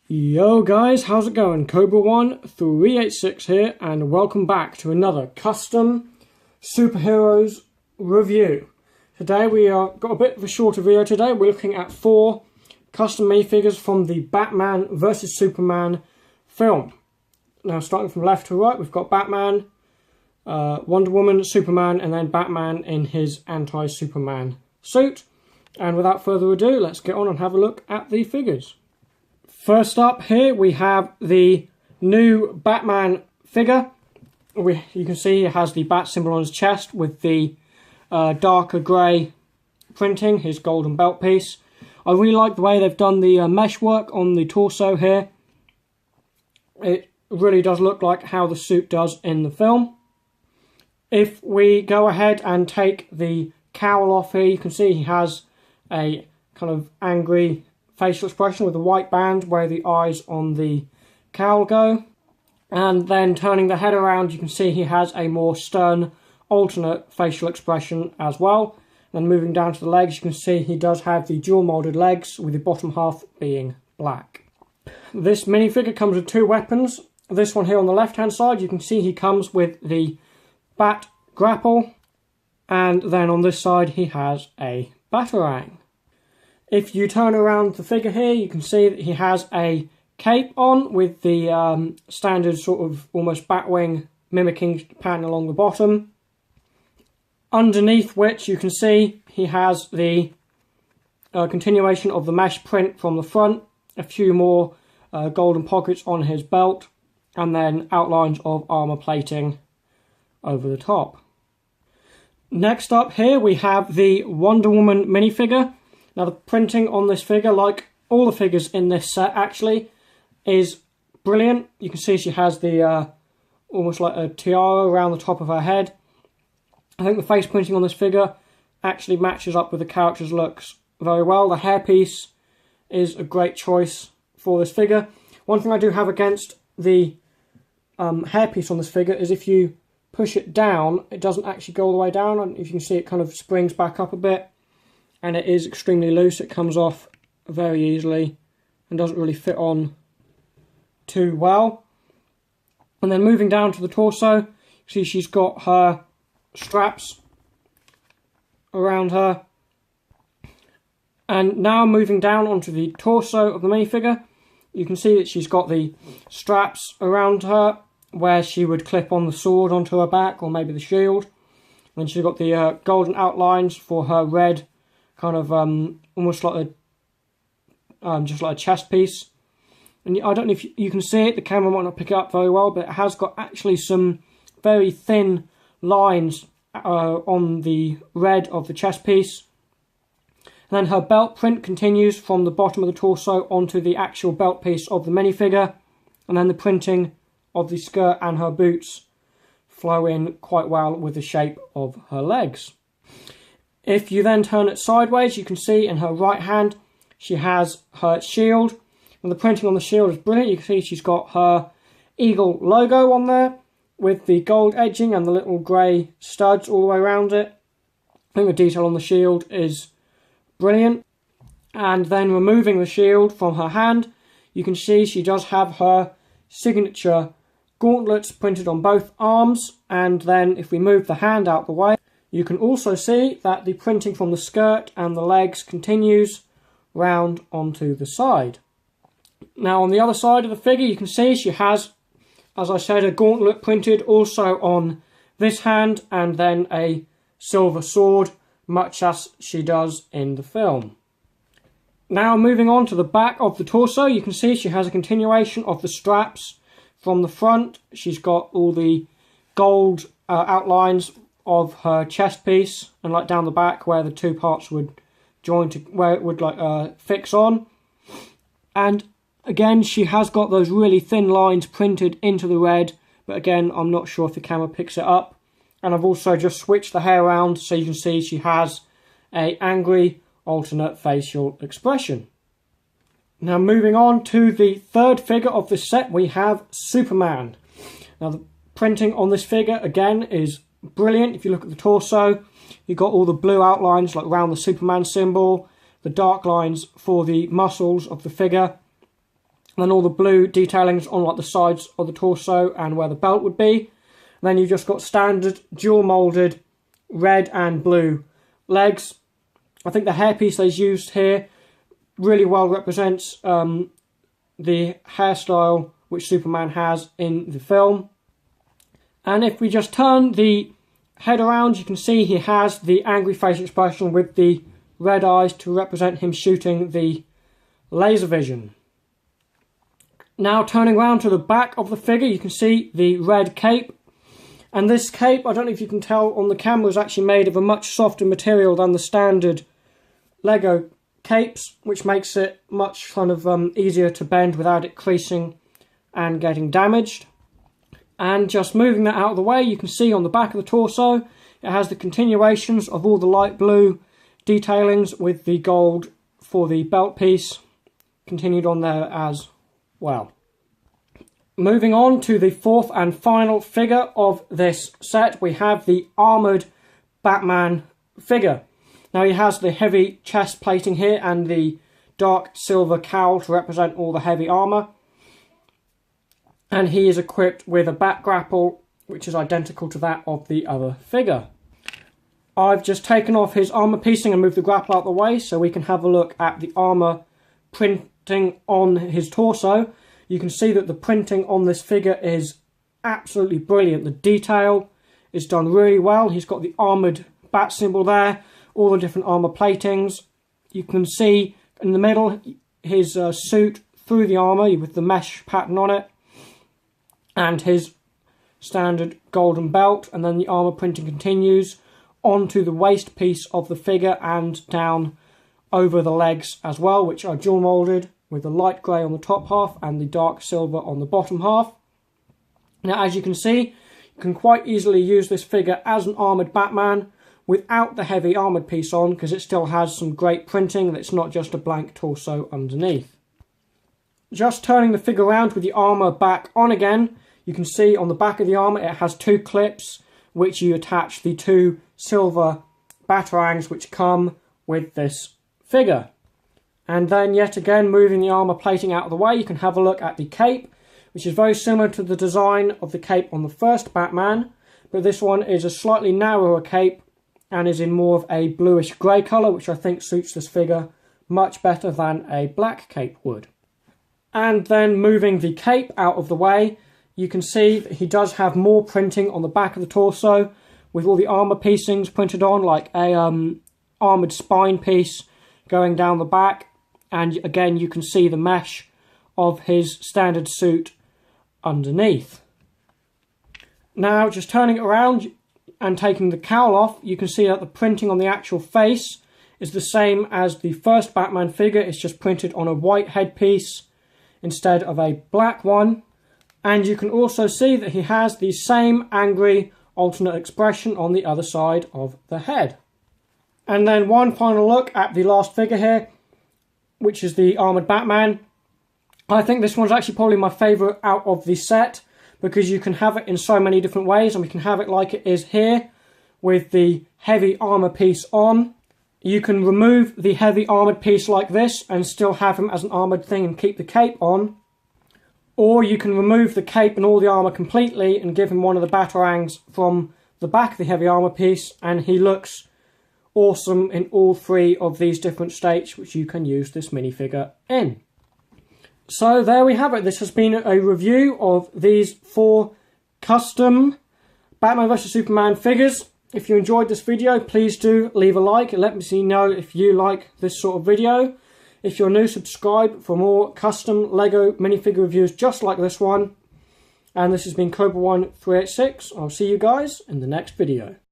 Yo guys, how's it going? Cobra1386 here, and welcome back to another custom superheroes review. Today we got a bit of a shorter video today. We're looking at 4 custom minifigures from the Batman vs Superman film. Now starting from left to right, we've got Batman, Wonder Woman, Superman, and then Batman in his anti-Superman suit. And without further ado, let's get on and have a look at the figures. First up here we have the new Batman figure. You can see he has the bat symbol on his chest with the darker grey printing, his golden belt piece. I really like the way they've done the mesh work on the torso here. It really does look like how the suit does in the film. If we go ahead and take the cowl off here, you can see he has a kind of angry facial expression with a white band where the eyes on the cowl go. And then turning the head around, you can see he has a more stern alternate facial expression as well. Then moving down to the legs, you can see he does have the dual molded legs with the bottom half being black. This minifigure comes with 2 weapons. This one here on the left hand side, you can see he comes with the bat grapple, and then on this side he has a batarang. If you turn around the figure here, you can see that he has a cape on with the standard sort of almost batwing mimicking pattern along the bottom. Underneath which you can see he has the continuation of the mesh print from the front, a few more golden pockets on his belt, and then outlines of armour plating over the top. Next up here we have the Wonder Woman minifigure. Now the printing on this figure, like all the figures in this set actually, is brilliant. You can see she has the almost like a tiara around the top of her head. I think the face printing on this figure actually matches up with the character's looks very well. The hairpiece is a great choice for this figure. One thing I do have against the hairpiece on this figure is if you push it down, it doesn't actually go all the way down, and if you can see it kind of springs back up a bit. And it is extremely loose. It comes off very easily and doesn't really fit on too well. And then moving down to the torso, you see she's got her straps around her. And now moving down onto the torso of the minifigure, you can see that she's got the straps around her where she would clip on the sword onto her back, or maybe the shield. And she's got the golden outlines for her red kind of almost like a just like a chest piece. And I don't know if you can see it, the camera might not pick it up very well, but it has got actually some very thin lines on the red of the chest piece. And then her belt print continues from the bottom of the torso onto the actual belt piece of the minifigure, and then the printing of the skirt and her boots flow in quite well with the shape of her legs. If you then turn it sideways, you can see in her right hand she has her shield, and the printing on the shield is brilliant. You can see she's got her eagle logo on there with the gold edging and the little grey studs all the way around it. I think the detail on the shield is brilliant. And then removing the shield from her hand, you can see she does have her signature gauntlets printed on both arms. And then if we move the hand out the way, you can also see that the printing from the skirt and the legs continues round onto the side. Now on the other side of the figure, you can see she has, as I said, a gauntlet printed also on this hand, and then a silver sword, much as she does in the film. Now moving on to the back of the torso, you can see she has a continuation of the straps from the front. She's got all the gold outlines of her chest piece, and like down the back where the 2 parts would join to where it would like fix on. And again, she has got those really thin lines printed into the red, but again I'm not sure if the camera picks it up. And I've also just switched the hair around so you can see she has a angry alternate facial expression. Now moving on to the third figure of this set, we have Superman. Now the printing on this figure again is brilliant. If you look at the torso, you've got all the blue outlines like around the Superman symbol, the dark lines for the muscles of the figure, And then all the blue detailings on like the sides of the torso and where the belt would be. And then you've just got standard dual moulded red and blue legs. I think the hairpiece they've used here really well represents the hairstyle which Superman has in the film. And if we just turn the head around, you can see he has the angry face expression with the red eyes to represent him shooting the laser vision. Now turning around to the back of the figure, you can see the red cape. And this cape, I don't know if you can tell on the camera, is actually made of a much softer material than the standard Lego capes, which makes it much kind of easier to bend without it creasing and getting damaged. And just moving that out of the way, you can see on the back of the torso it has the continuations of all the light blue detailings with the gold for the belt piece continued on there as well. Moving on to the fourth and final figure of this set, we have the armoured Batman figure. Now he has the heavy chest plating here and the dark silver cowl to represent all the heavy armour. And he is equipped with a bat grapple, which is identical to that of the other figure. I've just taken off his armour piecing and moved the grapple out of the way so we can have a look at the armour printing on his torso. You can see that the printing on this figure is absolutely brilliant. The detail is done really well. He's got the armoured bat symbol there, all the different armour platings. You can see in the middle his suit through the armour with the mesh pattern on it, and his standard golden belt, and then the armour printing continues onto the waist piece of the figure and down over the legs as well, which are dual moulded with the light grey on the top half and the dark silver on the bottom half. Now as you can see, you can quite easily use this figure as an armoured Batman without the heavy armoured piece on, because it still has some great printing and it's not just a blank torso underneath. Just turning the figure around with the armour back on again, you can see on the back of the armour it has two clips which you attach the two silver batarangs which come with this figure. And then yet again, moving the armour plating out of the way, you can have a look at the cape, which is very similar to the design of the cape on the first Batman, but this one is a slightly narrower cape and is in more of a bluish grey colour, which I think suits this figure much better than a black cape would. And then moving the cape out of the way, you can see that he does have more printing on the back of the torso with all the armour piecings printed on, like a armoured spine piece going down the back. And again, you can see the mesh of his standard suit underneath. Now, just turning it around and taking the cowl off, you can see that the printing on the actual face is the same as the first Batman figure. It's just printed on a white headpiece instead of a black one. And you can also see that he has the same angry alternate expression on the other side of the head. And then one final look at the last figure here, which is the armoured Batman. I think this one's actually probably my favourite out of the set, because you can have it in so many different ways, and we can have it like it is here with the heavy armour piece on. You can remove the heavy armoured piece like this and still have him as an armoured thing and keep the cape on. Or you can remove the cape and all the armour completely and give him one of the batarangs from the back of the heavy armour piece, and he looks awesome in all three of these different states which you can use this minifigure in. So there we have it. This has been a review of these 4 custom Batman vs Superman figures. If you enjoyed this video, please do leave a like and let me know if you like this sort of video. If you're new, subscribe for more custom Lego minifigure reviews just like this one. And this has been Cobra1386. I'll see you guys in the next video.